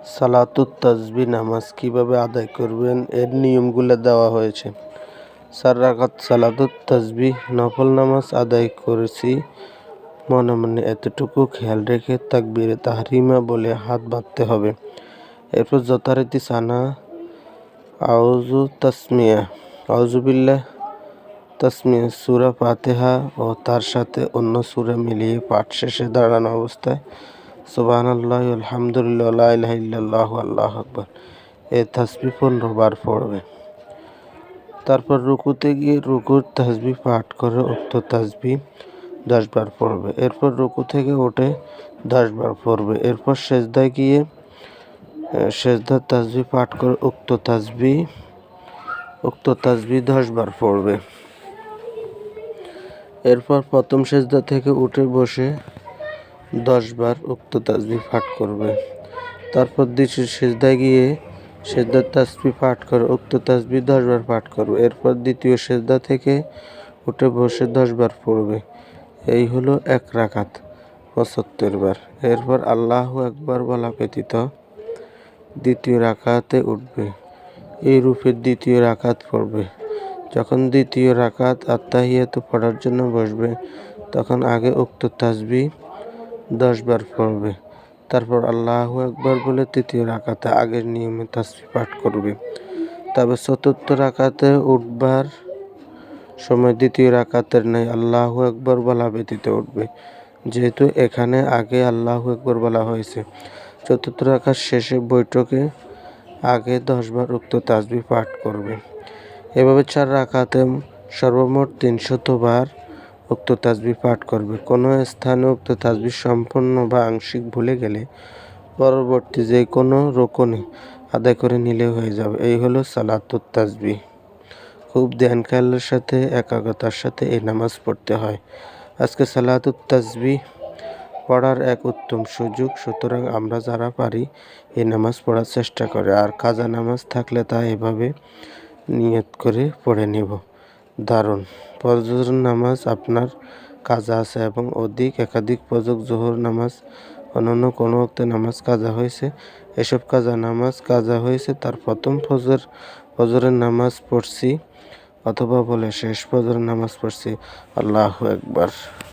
সালাতুত তাসবিহ নামাজ কিভাবে আদায় করবেন এর নিয়মগুলো দেওয়া হয়েছে। 4 রাকাত সালাতুত তাসবিহ নফল নামাজ আদায় করেছি মনে মনে এতটুকু খেয়াল রেখে তাকবীরে তাহরিমা বলে হাত বাঁধতে হবে। এরপর যথারীতি সানা আউযুবিল্লাহ তাসমিয়া সূরা ফাতিহা ও তার সাথে অন্য সূরা মিলিয়ে পাঠ শেষে দাঁড়ানো অবস্থায় সুবহানাল্লাহি আলহামদুলিল্লাহ লা ইলাহা ইল্লাল্লাহু আল্লাহু আকবার এই তাসবিহ 15 বার পড়বে। তারপর রুকুতে গিয়ে রুকুর তাসবিহ পাঠ করে উক্ত তাসবিহ 10 বার পড়বে। এরপর রুকু থেকে উঠে 10 বার পড়বে। এরপর সেজদায় গিয়ে সেজদার তাসবিহ পাঠ করে উক্ত তাসবিহ 10 বার পড়বে। এরপর প্রথম সেজদা থেকে উঠে বসে 10 বার উক্ত তাসবিহ পাঠ করবে। তারপর দ্বিতীয় সেজদায় গিয়ে সেজদার তাসবিহ পাঠ করে উক্ত তাসবিহ 10 বার পাঠ করবে। এরপর দ্বিতীয় সেজদা থেকে উঠে বসে 10 বার পড়বে। এই হলো 1 রাকাত 75 বার। এরপর আল্লাহু আকবার বলা ব্যতীত দ্বিতীয় রাকাতে উঠবে। এই রূপে দ্বিতীয় রাকাত পড়বে। যখন দ্বিতীয় রাকাত আত্তাহিয়াতু পড়ার জন্য বসবে তখন আগে উক্ত তাসবিহ 10 বার পড়বে। তারপর আল্লাহু আকবার বলে তৃতীয় রাকাতে আগের নিয়মে তাসবিহ পাঠ করবে। তবে চতুর্থ রাকাতে উঠবার সময় দ্বিতীয় রাকাতের ন্যায় আল্লাহু আকবার বলা ব্যতীত উঠবে, যেহেতু এখানে আগে আল্লাহু আকবার বলা হয়েছে। চতুর্থ রাকাত শেষে বৈঠকে আগে 10 বার উক্ত তাসবিহ পাঠ করবে। এভাবে 4 রাকাতে সর্বমোট 300 বার উক্ত তাসবিহ পাঠ করবে। কোনো স্থানে উক্ত তাসবিহ সম্পূর্ণ বা আংশিক ভুলে গেলে পরবর্তী যে কোনো রুকুনে আদায় করে নিলে হয়ে যাবে। এই হলো সালাতুত তাসবিহ। খুব ধ্যান খেয়ালের সাথে একাগ্রতার সাথে এই নামাজ পড়তে হয়। আজকে সালাতুত তাসবিহ পড়ার এক উত্তম সুযোগ, সুতরাং আমরা যারা পারি এই নামাজ পড়ার চেষ্টা করি। আর কাজা নামাজ থাকলে তা এভাবে নিয়ত করে পড়ে নিব। দারুণ। ফজর নামাজ আপনার কাজা আছে এবং একাধিক ফজর, জোহর নামাজ, অন্যান্য কোনো ওয়াক্তে নামাজ কাজা হয়েছে। এসব কাজা নামাজ কাজা হয়েছে তার প্রথম ফজরের নামাজ পড়ছি অথবা বলে শেষ ফজরের নামাজ পড়ছি। আল্লাহু আকবার।